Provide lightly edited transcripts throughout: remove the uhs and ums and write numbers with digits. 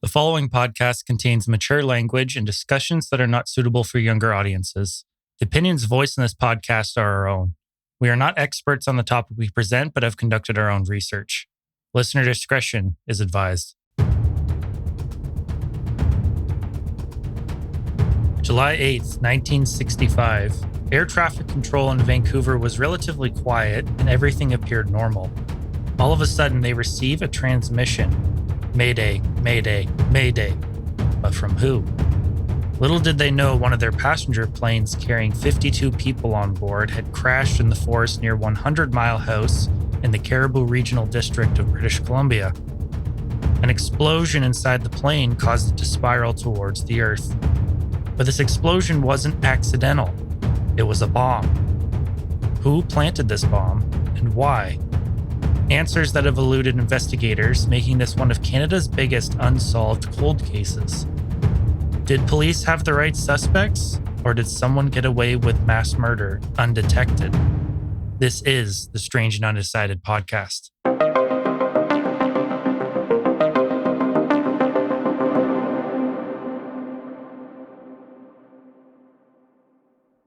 The following podcast contains mature language and discussions that are not suitable for younger audiences. The opinions voiced in this podcast are our own. We are not experts on the topic we present, but have conducted our own research. Listener discretion is advised. July 8th, 1965. Air traffic control in Vancouver was relatively quiet and everything appeared normal. All of a sudden, they receive a transmission. Mayday, Mayday, Mayday. But from who? Little did they know one of their passenger planes carrying 52 people on board had crashed in the forest near 100 Mile House in the Cariboo Regional District of British Columbia. An explosion inside the plane caused it to spiral towards the earth. But this explosion wasn't accidental. It was a bomb. Who planted this bomb and why? Answers that have eluded investigators, making this one of Canada's biggest unsolved cold cases. Did police have the right suspects, or did someone get away with mass murder undetected? This is the Strange and Undecided podcast.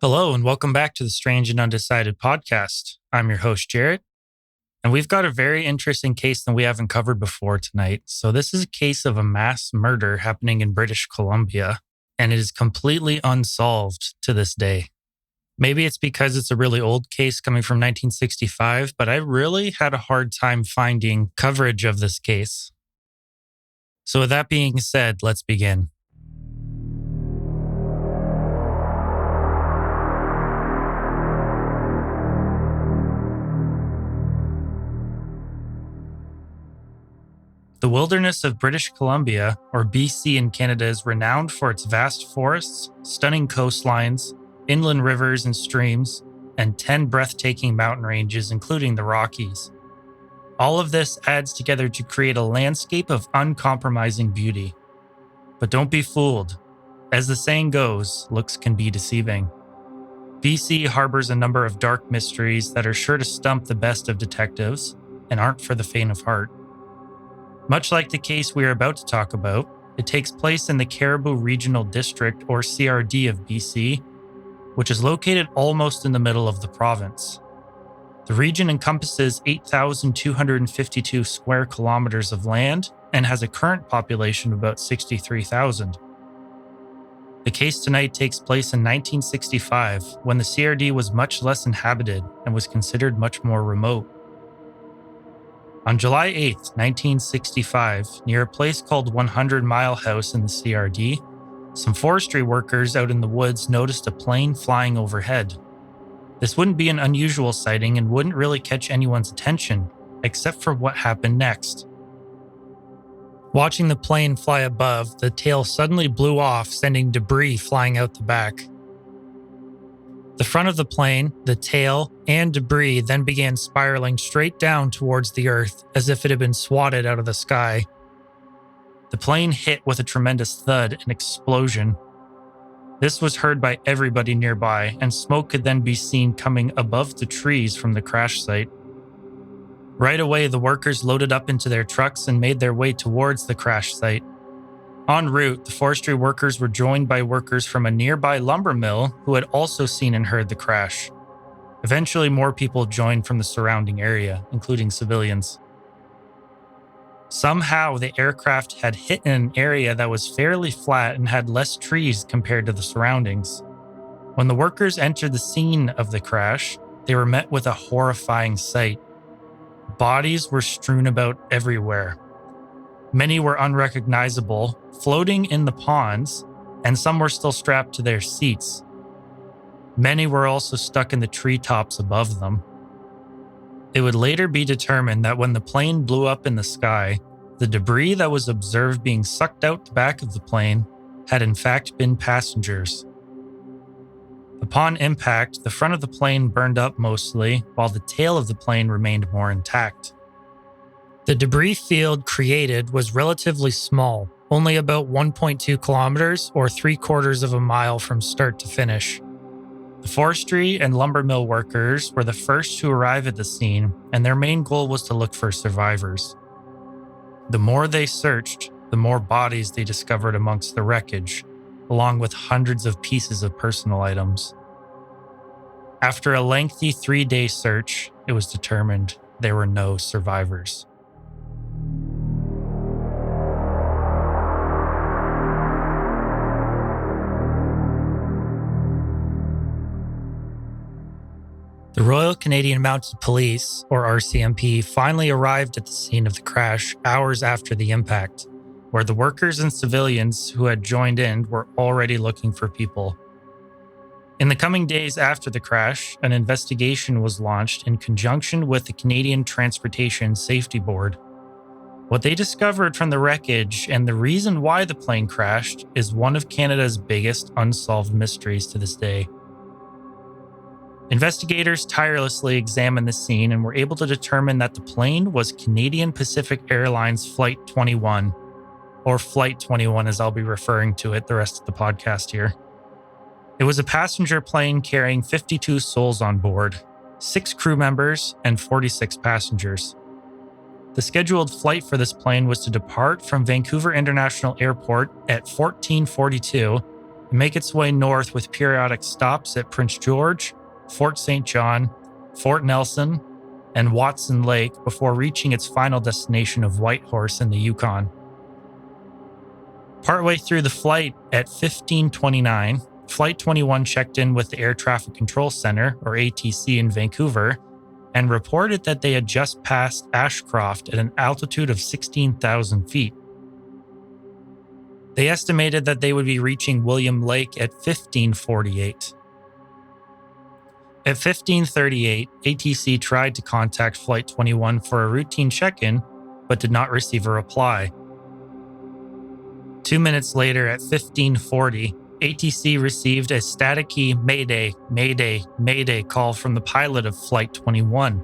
Hello, and welcome back to the Strange and Undecided podcast. I'm your host, Jarrett. And we've got a very interesting case that we haven't covered before tonight. So this is a case of a mass murder happening in British Columbia, and it is completely unsolved to this day. Maybe it's because it's a really old case coming from 1965, but I really had a hard time finding coverage of this case. So with that being said, let's begin. The wilderness of British Columbia, or BC in Canada, is renowned for its vast forests, stunning coastlines, inland rivers and streams, and 10 breathtaking mountain ranges, including the Rockies. All of this adds together to create a landscape of uncompromising beauty. But don't be fooled. As the saying goes, looks can be deceiving. BC harbors a number of dark mysteries that are sure to stump the best of detectives and aren't for the faint of heart. Much like the case we are about to talk about, it takes place in the Cariboo Regional District, or CRD, of BC, which is located almost in the middle of the province. The region encompasses 8,252 square kilometers of land and has a current population of about 63,000. The case tonight takes place in 1965, when the CRD was much less inhabited and was considered much more remote. On July 8, 1965, near a place called 100 Mile House in the CRD, some forestry workers out in the woods noticed a plane flying overhead. This wouldn't be an unusual sighting and wouldn't really catch anyone's attention, except for what happened next. Watching the plane fly above, the tail suddenly blew off, sending debris flying out the back. The front of the plane, the tail, and debris then began spiraling straight down towards the earth as if it had been swatted out of the sky. The plane hit with a tremendous thud and explosion. This was heard by everybody nearby, and smoke could then be seen coming above the trees from the crash site. Right away, the workers loaded up into their trucks and made their way towards the crash site. En route, the forestry workers were joined by workers from a nearby lumber mill who had also seen and heard the crash. Eventually, more people joined from the surrounding area, including civilians. Somehow, the aircraft had hit in an area that was fairly flat and had less trees compared to the surroundings. When the workers entered the scene of the crash, they were met with a horrifying sight. Bodies were strewn about everywhere. Many were unrecognizable, floating in the ponds, and some were still strapped to their seats. Many were also stuck in the treetops above them. It would later be determined that when the plane blew up in the sky, the debris that was observed being sucked out the back of the plane had in fact been passengers. Upon impact, the front of the plane burned up mostly, while the tail of the plane remained more intact. The debris field created was relatively small, only about 1.2 kilometers or 3/4 of a mile from start to finish. The forestry and lumber mill workers were the first to arrive at the scene, and their main goal was to look for survivors. The more they searched, the more bodies they discovered amongst the wreckage, along with hundreds of pieces of personal items. After a lengthy 3-day search, it was determined there were no survivors. The Royal Canadian Mounted Police, or RCMP, finally arrived at the scene of the crash hours after the impact, where the workers and civilians who had joined in were already looking for people. In the coming days after the crash, an investigation was launched in conjunction with the Canadian Transportation Safety Board. What they discovered from the wreckage and the reason why the plane crashed is one of Canada's biggest unsolved mysteries to this day. Investigators tirelessly examined the scene and were able to determine that the plane was Canadian Pacific Airlines Flight 21, or Flight 21 as I'll be referring to it the rest of the podcast here. It was a passenger plane carrying 52 souls on board, 6 crew members, and 46 passengers. The scheduled flight for this plane was to depart from Vancouver International Airport at 14:42 and make its way north with periodic stops at Prince George, Fort St. John, Fort Nelson, and Watson Lake before reaching its final destination of Whitehorse in the Yukon. Partway through the flight at 15:29, Flight 21 checked in with the Air Traffic Control Center, or ATC, in Vancouver and reported that they had just passed Ashcroft at an altitude of 16,000 feet. They estimated that they would be reaching William Lake at 15:48. At 15:38, ATC tried to contact Flight 21 for a routine check-in, but did not receive a reply. 2 minutes later, at 15:40, ATC received a staticky Mayday, Mayday, Mayday call from the pilot of Flight 21.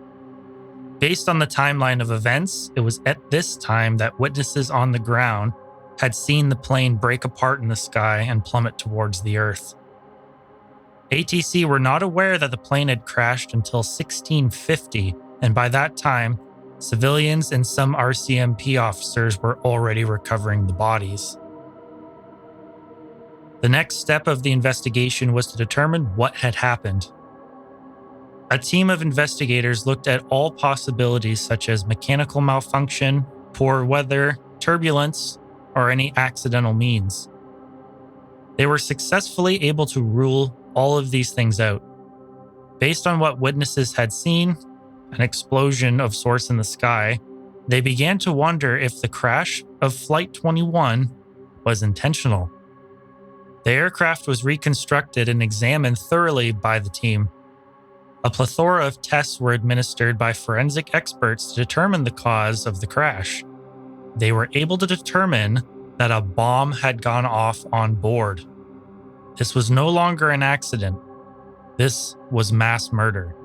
Based on the timeline of events, it was at this time that witnesses on the ground had seen the plane break apart in the sky and plummet towards the Earth. ATC were not aware that the plane had crashed until 16:50, and by that time, civilians and some RCMP officers were already recovering the bodies. The next step of the investigation was to determine what had happened. A team of investigators looked at all possibilities such as mechanical malfunction, poor weather, turbulence, or any accidental means. They were successfully able to rule all of these things out. Based on what witnesses had seen, an explosion of sorts in the sky, they began to wonder if the crash of Flight 21 was intentional. The aircraft was reconstructed and examined thoroughly by the team. A plethora of tests were administered by forensic experts to determine the cause of the crash. They were able to determine that a bomb had gone off on board. This was no longer an accident. This was mass murder.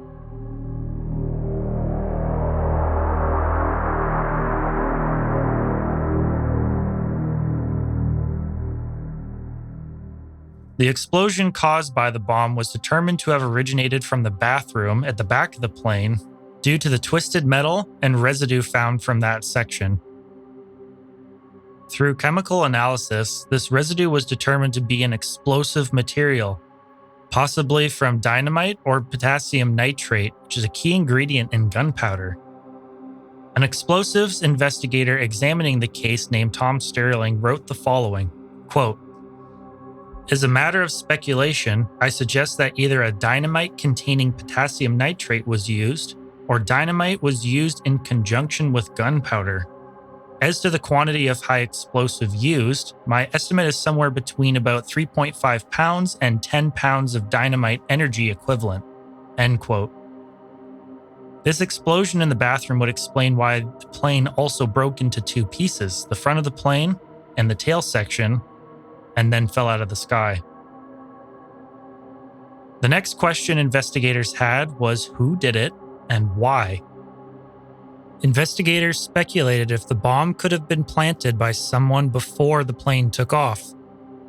The explosion caused by the bomb was determined to have originated from the bathroom at the back of the plane due to the twisted metal and residue found from that section. Through chemical analysis, this residue was determined to be an explosive material, possibly from dynamite or potassium nitrate, which is a key ingredient in gunpowder. An explosives investigator examining the case named Tom Sterling wrote the following, quote, "As a matter of speculation, I suggest that either a dynamite containing potassium nitrate was used, or dynamite was used in conjunction with gunpowder. As to the quantity of high explosive used, my estimate is somewhere between about 3.5 pounds and 10 pounds of dynamite energy equivalent." End quote. This explosion in the bathroom would explain why the plane also broke into 2 pieces, the front of the plane and the tail section, and then fell out of the sky. The next question investigators had was who did it and why. Investigators speculated if the bomb could have been planted by someone before the plane took off.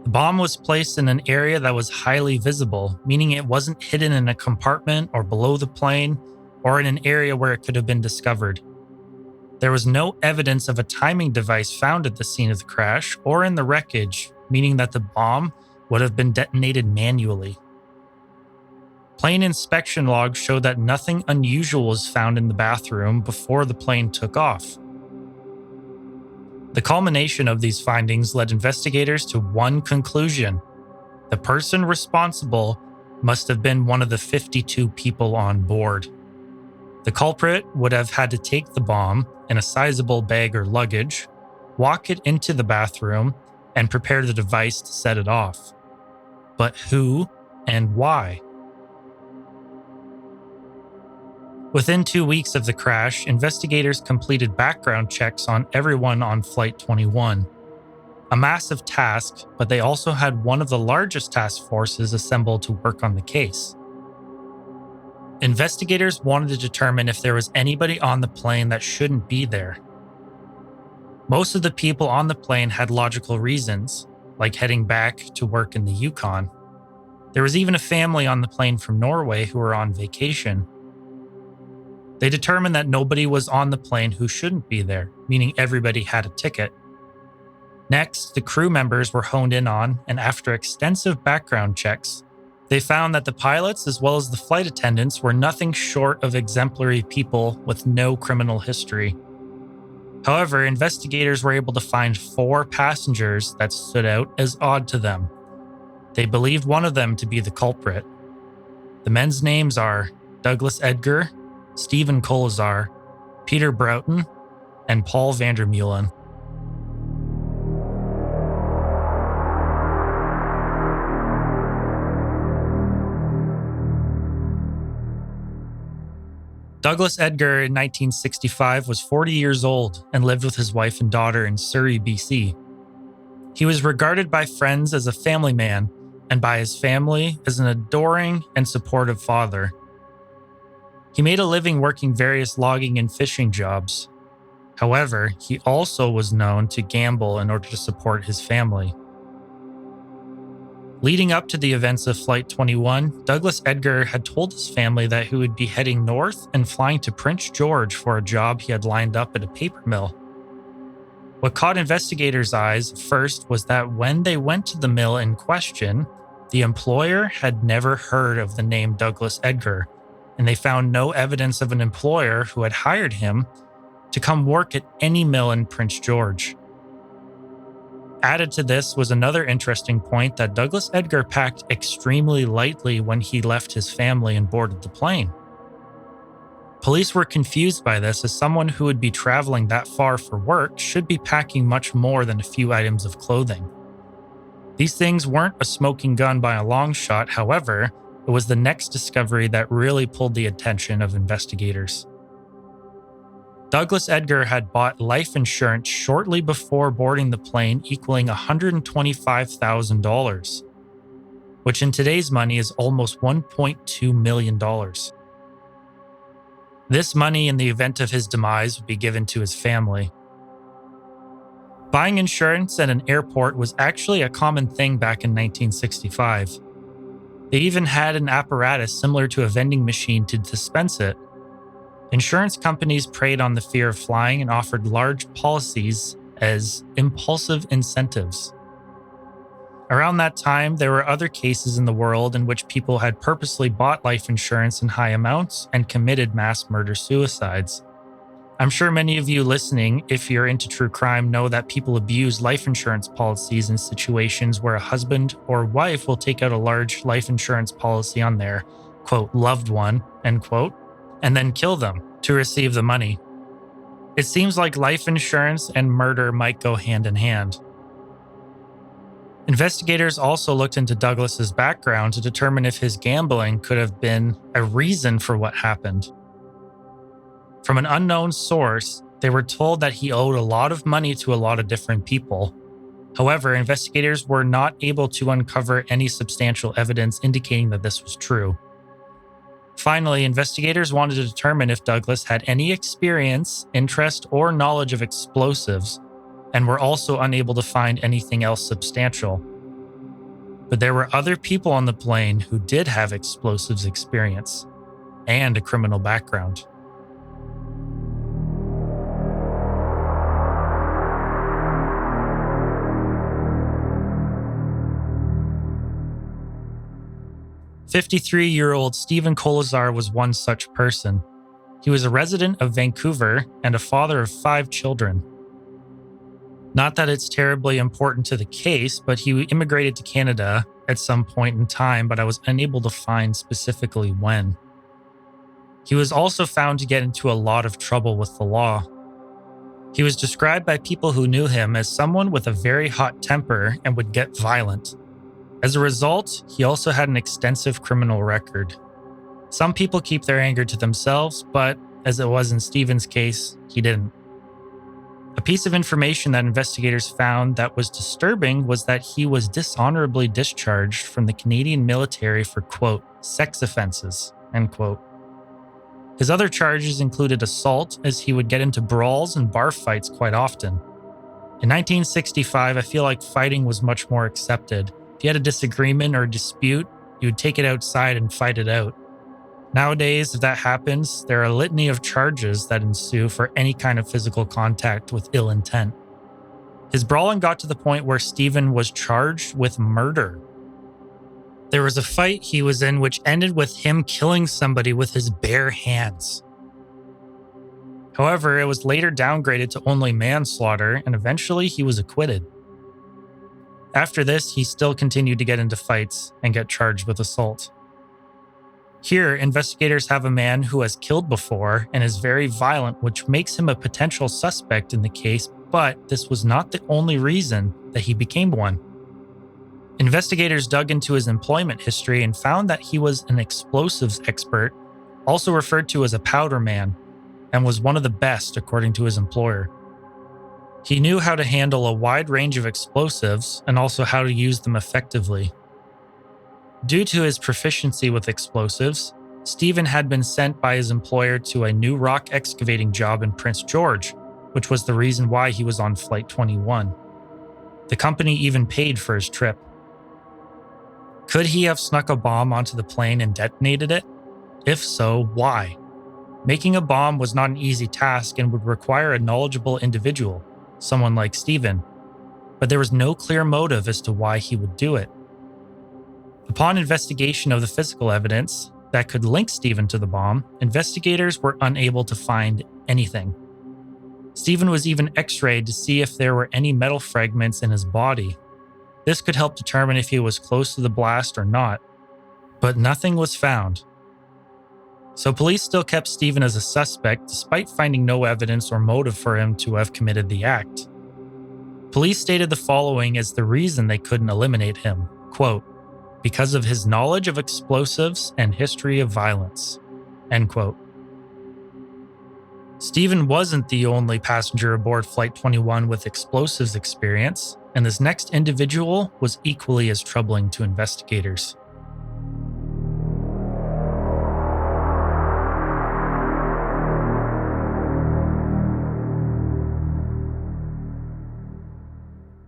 The bomb was placed in an area that was highly visible, meaning it wasn't hidden in a compartment or below the plane or in an area where it could have been discovered. There was no evidence of a timing device found at the scene of the crash or in the wreckage, meaning that the bomb would have been detonated manually. Plane inspection logs showed that nothing unusual was found in the bathroom before the plane took off. The culmination of these findings led investigators to one conclusion: the person responsible must have been one of the 52 people on board. The culprit would have had to take the bomb in a sizable bag or luggage, walk it into the bathroom, and prepare the device to set it off. But who and why? Within 2 weeks of the crash, investigators completed background checks on everyone on Flight 21. A massive task, but they also had one of the largest task forces assembled to work on the case. Investigators wanted to determine if there was anybody on the plane that shouldn't be there. Most of the people on the plane had logical reasons, like heading back to work in the Yukon. There was even a family on the plane from Norway who were on vacation. They determined that nobody was on the plane who shouldn't be there, meaning everybody had a ticket. Next, the crew members were honed in on, and after extensive background checks, they found that the pilots as well as the flight attendants were nothing short of exemplary people with no criminal history. However, investigators were able to find 4 passengers that stood out as odd to them. They believed one of them to be the culprit. The men's names are Douglas Edgar, Stephen Colazar, Peter Broughton, and Paul Vandermeulen. Douglas Edgar in 1965 was 40 years old and lived with his wife and daughter in Surrey, BC. He was regarded by friends as a family man and by his family as an adoring and supportive father. He made a living working various logging and fishing jobs. However, he also was known to gamble in order to support his family. Leading up to the events of Flight 21, Douglas Edgar had told his family that he would be heading north and flying to Prince George for a job he had lined up at a paper mill. What caught investigators' eyes first was that when they went to the mill in question, the employer had never heard of the name Douglas Edgar, and they found no evidence of an employer who had hired him to come work at any mill in Prince George. Added to this was another interesting point that Douglas Edgar packed extremely lightly when he left his family and boarded the plane. Police were confused by this, as someone who would be traveling that far for work should be packing much more than a few items of clothing. These things weren't a smoking gun by a long shot, however, it was the next discovery that really pulled the attention of investigators. Douglas Edgar had bought life insurance shortly before boarding the plane, equaling $125,000, which in today's money is almost $1.2 million. This money, in the event of his demise, would be given to his family. Buying insurance at an airport was actually a common thing back in 1965. They even had an apparatus similar to a vending machine to dispense it. Insurance companies preyed on the fear of flying and offered large policies as impulsive incentives. Around that time, there were other cases in the world in which people had purposely bought life insurance in high amounts and committed mass murder-suicides. I'm sure many of you listening, if you're into true crime, know that people abuse life insurance policies in situations where a husband or wife will take out a large life insurance policy on their, quote, loved one, end quote, and then kill them to receive the money. It seems like life insurance and murder might go hand in hand. Investigators also looked into Douglas's background to determine if his gambling could have been a reason for what happened. From an unknown source, they were told that he owed a lot of money to a lot of different people. However, investigators were not able to uncover any substantial evidence indicating that this was true. Finally, investigators wanted to determine if Douglas had any experience, interest, or knowledge of explosives, and were also unable to find anything else substantial. But there were other people on the plane who did have explosives experience and a criminal background. 53-year-old Stephen Kolazar was one such person. He was a resident of Vancouver and a father of 5 children. Not that it's terribly important to the case, but he immigrated to Canada at some point in time, but I was unable to find specifically when. He was also found to get into a lot of trouble with the law. He was described by people who knew him as someone with a very hot temper and would get violent. As a result, he also had an extensive criminal record. Some people keep their anger to themselves, but as it was in Stephen's case, he didn't. A piece of information that investigators found that was disturbing was that he was dishonorably discharged from the Canadian military for, quote, sex offenses, end quote. His other charges included assault, as he would get into brawls and bar fights quite often. In 1965, I feel like fighting was much more accepted. If you had a disagreement or a dispute, you would take it outside and fight it out. Nowadays, if that happens, there are a litany of charges that ensue for any kind of physical contact with ill intent. His brawling got to the point where Stephen was charged with murder. There was a fight he was in which ended with him killing somebody with his bare hands. However, it was later downgraded to only manslaughter, and eventually he was acquitted. After this, he still continued to get into fights and get charged with assault. Here, investigators have a man who has killed before and is very violent, which makes him a potential suspect in the case, but this was not the only reason that he became one. Investigators dug into his employment history and found that he was an explosives expert, also referred to as a powder man, and was one of the best according to his employer. He knew how to handle a wide range of explosives and also how to use them effectively. Due to his proficiency with explosives, Stephen had been sent by his employer to a new rock excavating job in Prince George, which was the reason why he was on Flight 21. The company even paid for his trip. Could he have snuck a bomb onto the plane and detonated it? If so, why? Making a bomb was not an easy task and would require a knowledgeable individual, someone like Stephen, but there was no clear motive as to why he would do it. Upon investigation of the physical evidence that could link Stephen to the bomb, investigators were unable to find anything. Stephen was even x-rayed to see if there were any metal fragments in his body. This could help determine if he was close to the blast or not, but nothing was found. So police still kept Stephen as a suspect despite finding no evidence or motive for him to have committed the act. Police stated the following as the reason they couldn't eliminate him, quote, because of his knowledge of explosives and history of violence, end quote. Stephen wasn't the only passenger aboard Flight 21 with explosives experience, and this next individual was equally as troubling to investigators.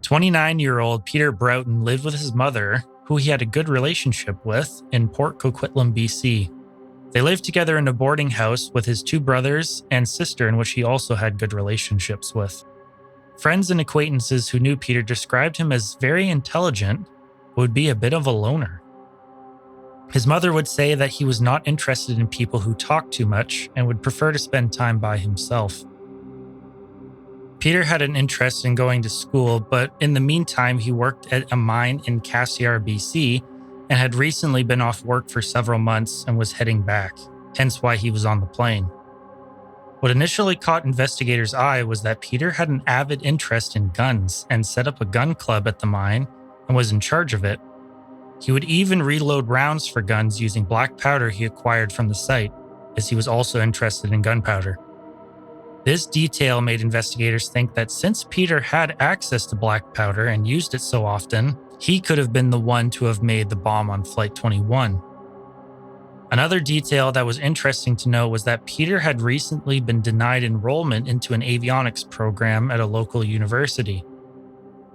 "29-year-old Peter Broughton lived with his mother, who he had a good relationship with, in Port Coquitlam, BC. They lived together in a boarding house with his 2 brothers and sister, in which he also had good relationships with. Friends and acquaintances who knew Peter described him as very intelligent, but would be a bit of a loner. His mother would say that he was not interested in people who talked too much and would prefer to spend time by himself. Peter had an interest in going to school, but in the meantime, he worked at a mine in Cassiar, BC, and had recently been off work for several months and was heading back, hence why he was on the plane. What initially caught investigators' eye was that Peter had an avid interest in guns and set up a gun club at the mine and was in charge of it. He would even reload rounds for guns using black powder he acquired from the site, as he was also interested in gunpowder. This detail made investigators think that since Peter had access to black powder and used it so often, he could have been the one to have made the bomb on Flight 21. Another detail that was interesting to know was that Peter had recently been denied enrollment into an avionics program at a local university.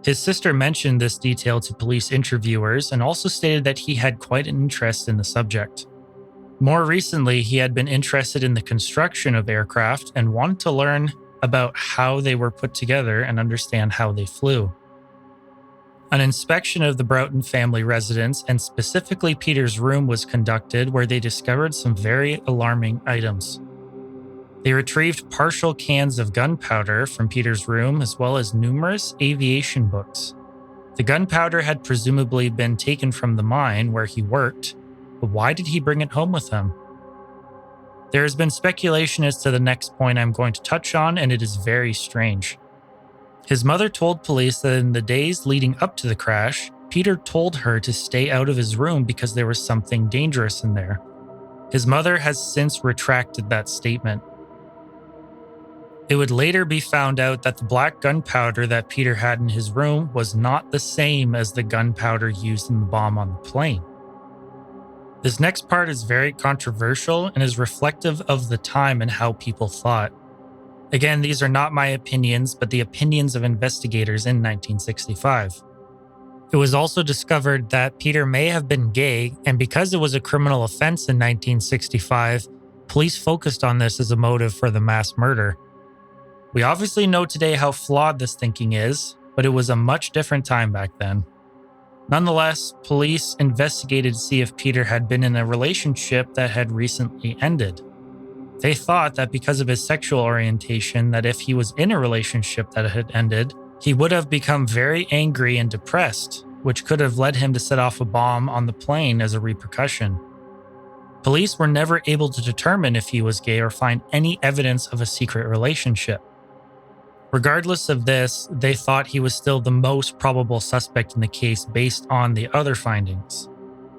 His sister mentioned this detail to police interviewers and also stated that he had quite an interest in the subject. More recently, he had been interested in the construction of aircraft and wanted to learn about how they were put together and understand how they flew. An inspection of the Broughton family residence, and specifically Peter's room, was conducted where they discovered some very alarming items. They retrieved partial cans of gunpowder from Peter's room, as well as numerous aviation books. The gunpowder had presumably been taken from the mine where he worked, but why did he bring it home with him? There has been speculation as to the next point I'm going to touch on, and it is very strange. His mother told police that in the days leading up to the crash, Peter told her to stay out of his room because there was something dangerous in there. His mother has since retracted that statement. It would later be found out that the black gunpowder that Peter had in his room was not the same as the gunpowder used in the bomb on the plane. This next part is very controversial and is reflective of the time and how people thought. Again, these are not my opinions, but the opinions of investigators in 1965. It was also discovered that Peter may have been gay, and because it was a criminal offense in 1965, police focused on this as a motive for the mass murder. We obviously know today how flawed this thinking is, but it was a much different time back then. Nonetheless, police investigated to see if Peter had been in a relationship that had recently ended. They thought that because of his sexual orientation, that if he was in a relationship that had ended, he would have become very angry and depressed, which could have led him to set off a bomb on the plane as a repercussion. Police were never able to determine if he was gay or find any evidence of a secret relationship. Regardless of this, they thought he was still the most probable suspect in the case based on the other findings.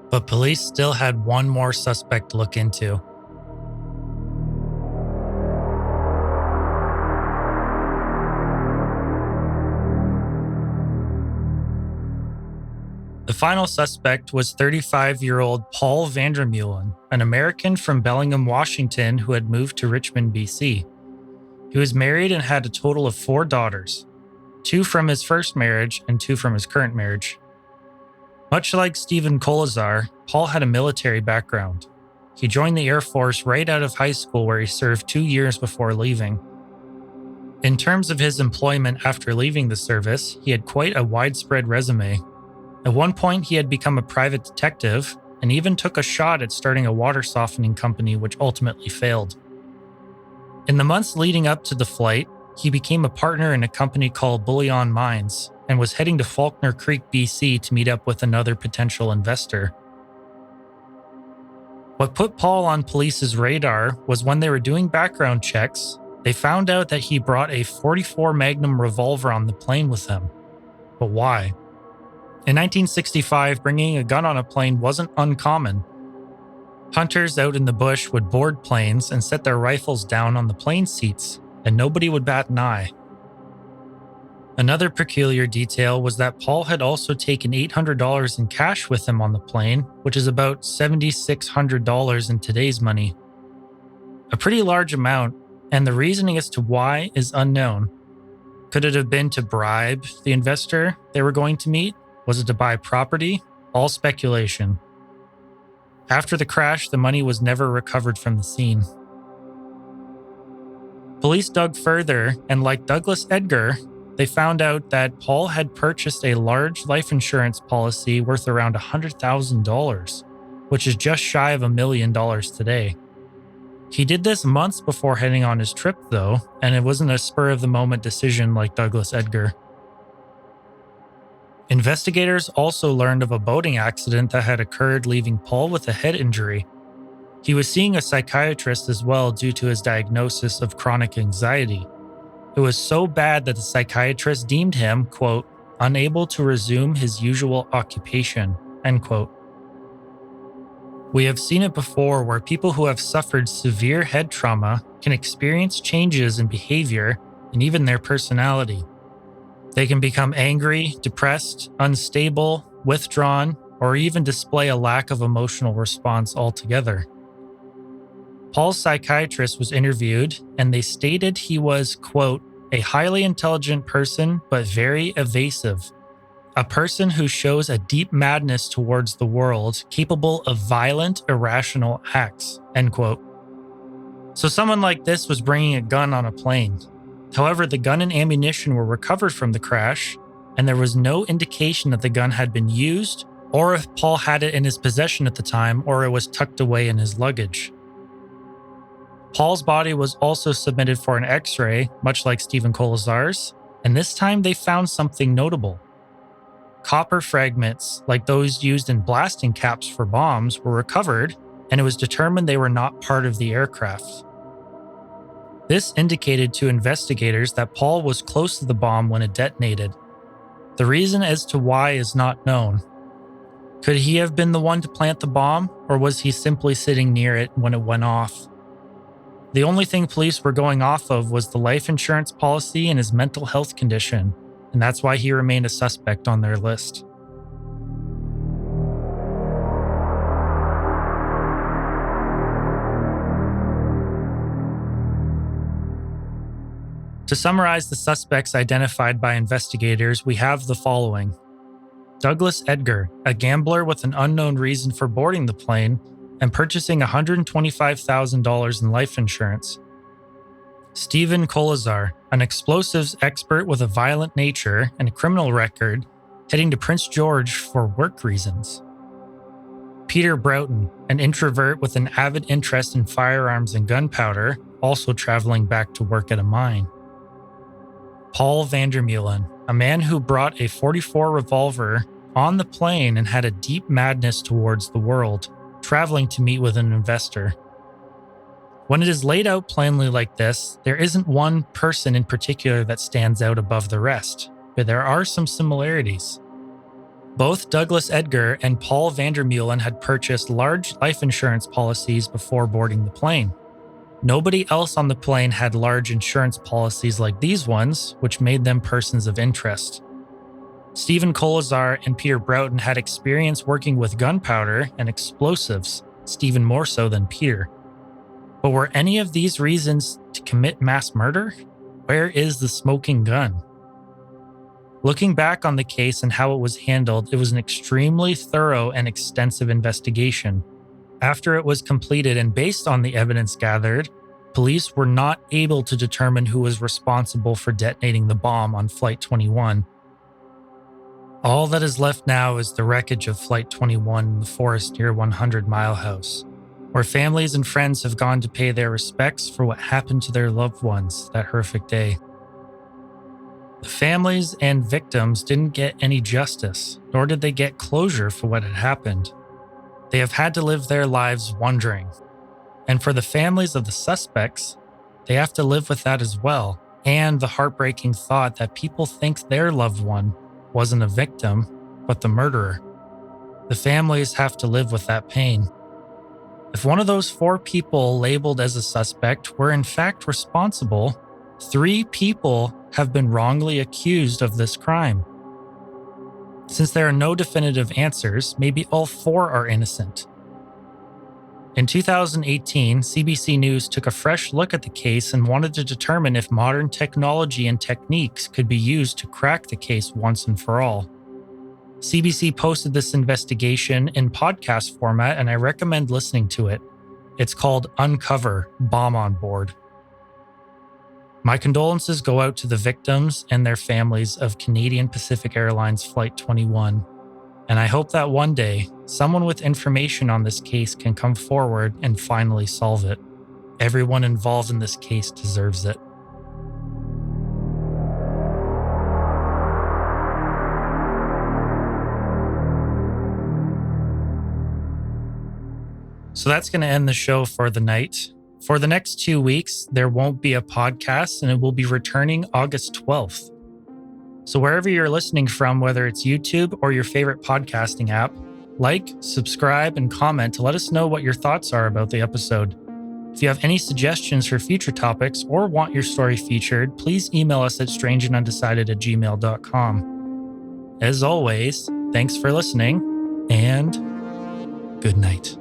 But police still had one more suspect to look into. The final suspect was 35-year-old Paul Vandermeulen, an American from Bellingham, Washington, who had moved to Richmond, BC. He was married and had a total of 4 daughters, 2 from his first marriage and 2 from his current marriage. Much like Stephen Kolazar, Paul had a military background. He joined the Air Force right out of high school, where he served 2 years before leaving. In terms of his employment after leaving the service, he had quite a widespread resume. At one point, he had become a private detective and even took a shot at starting a water softening company, which ultimately failed. In the months leading up to the flight, he became a partner in a company called Bullion Mines and was heading to Faulkner Creek, BC to meet up with another potential investor. What put Paul on police's radar was when they were doing background checks, they found out that he brought a .44 Magnum revolver on the plane with him. But why? In 1965, bringing a gun on a plane wasn't uncommon. Hunters out in the bush would board planes and set their rifles down on the plane seats, and nobody would bat an eye. Another peculiar detail was that Paul had also taken $800 in cash with him on the plane, which is about $7,600 in today's money. A pretty large amount, and the reasoning as to why is unknown. Could it have been to bribe the investor they were going to meet? Was it to buy property? All speculation. After the crash, the money was never recovered from the scene. Police dug further, and like Douglas Edgar, they found out that Paul had purchased a large life insurance policy worth around $100,000, which is just shy of $1 million today. He did this months before heading on his trip, though, and it wasn't a spur-of-the-moment decision like Douglas Edgar. Investigators also learned of a boating accident that had occurred, leaving Paul with a head injury. He was seeing a psychiatrist as well due to his diagnosis of chronic anxiety. It was so bad that the psychiatrist deemed him, quote, unable to resume his usual occupation, end quote. We have seen it before where people who have suffered severe head trauma can experience changes in behavior and even their personality. They can become angry, depressed, unstable, withdrawn, or even display a lack of emotional response altogether. Paul's psychiatrist was interviewed, and they stated he was, quote, a highly intelligent person, but very evasive. A person who shows a deep madness towards the world, capable of violent, irrational acts, end quote. So someone like this was bringing a gun on a plane. However, the gun and ammunition were recovered from the crash, and there was no indication that the gun had been used or if Paul had it in his possession at the time or it was tucked away in his luggage. Paul's body was also submitted for an X-ray, much like Stephen Kolazar's, and this time they found something notable. Copper fragments, like those used in blasting caps for bombs, were recovered, and it was determined they were not part of the aircraft. This indicated to investigators that Paul was close to the bomb when it detonated. The reason as to why is not known. Could he have been the one to plant the bomb, or was he simply sitting near it when it went off? The only thing police were going off of was the life insurance policy and his mental health condition, and that's why he remained a suspect on their list. To summarize the suspects identified by investigators, we have the following. Douglas Edgar, a gambler with an unknown reason for boarding the plane and purchasing $125,000 in life insurance. Stephen Kolazar, an explosives expert with a violent nature and a criminal record, heading to Prince George for work reasons. Peter Broughton, an introvert with an avid interest in firearms and gunpowder, also traveling back to work at a mine. Paul Vandermeulen, a man who brought a .44 revolver on the plane and had a deep madness towards the world, traveling to meet with an investor. When it is laid out plainly like this, there isn't one person in particular that stands out above the rest, but there are some similarities. Both Douglas Edgar and Paul Vandermeulen had purchased large life insurance policies before boarding the plane. Nobody else on the plane had large insurance policies like these ones, which made them persons of interest. Stephen Kolazar and Peter Broughton had experience working with gunpowder and explosives, Stephen more so than Peter. But were any of these reasons to commit mass murder? Where is the smoking gun? Looking back on the case and how it was handled, it was an extremely thorough and extensive investigation. After it was completed and based on the evidence gathered, police were not able to determine who was responsible for detonating the bomb on Flight 21. All that is left now is the wreckage of Flight 21 in the forest near 100 Mile House, where families and friends have gone to pay their respects for what happened to their loved ones that horrific day. The families and victims didn't get any justice, nor did they get closure for what had happened. They have had to live their lives wondering. And for the families of the suspects, they have to live with that as well, and the heartbreaking thought that people think their loved one wasn't a victim, but the murderer. The families have to live with that pain. If one of those 4 people labeled as a suspect were in fact responsible, 3 people have been wrongly accused of this crime. Since there are no definitive answers, maybe all 4 are innocent. In 2018, CBC News took a fresh look at the case and wanted to determine if modern technology and techniques could be used to crack the case once and for all. CBC posted this investigation in podcast format, and I recommend listening to it. It's called Uncover: Bomb on Board. My condolences go out to the victims and their families of Canadian Pacific Airlines Flight 21, and I hope that one day, someone with information on this case can come forward and finally solve it. Everyone involved in this case deserves it. So that's going to end the show for the night. For the next 2 weeks, there won't be a podcast, and it will be returning August 12th. So wherever you're listening from, whether it's YouTube or your favorite podcasting app, like, subscribe, and comment to let us know what your thoughts are about the episode. If you have any suggestions for future topics or want your story featured, please email us at strangeandundecided@gmail.com. As always, thanks for listening, and good night.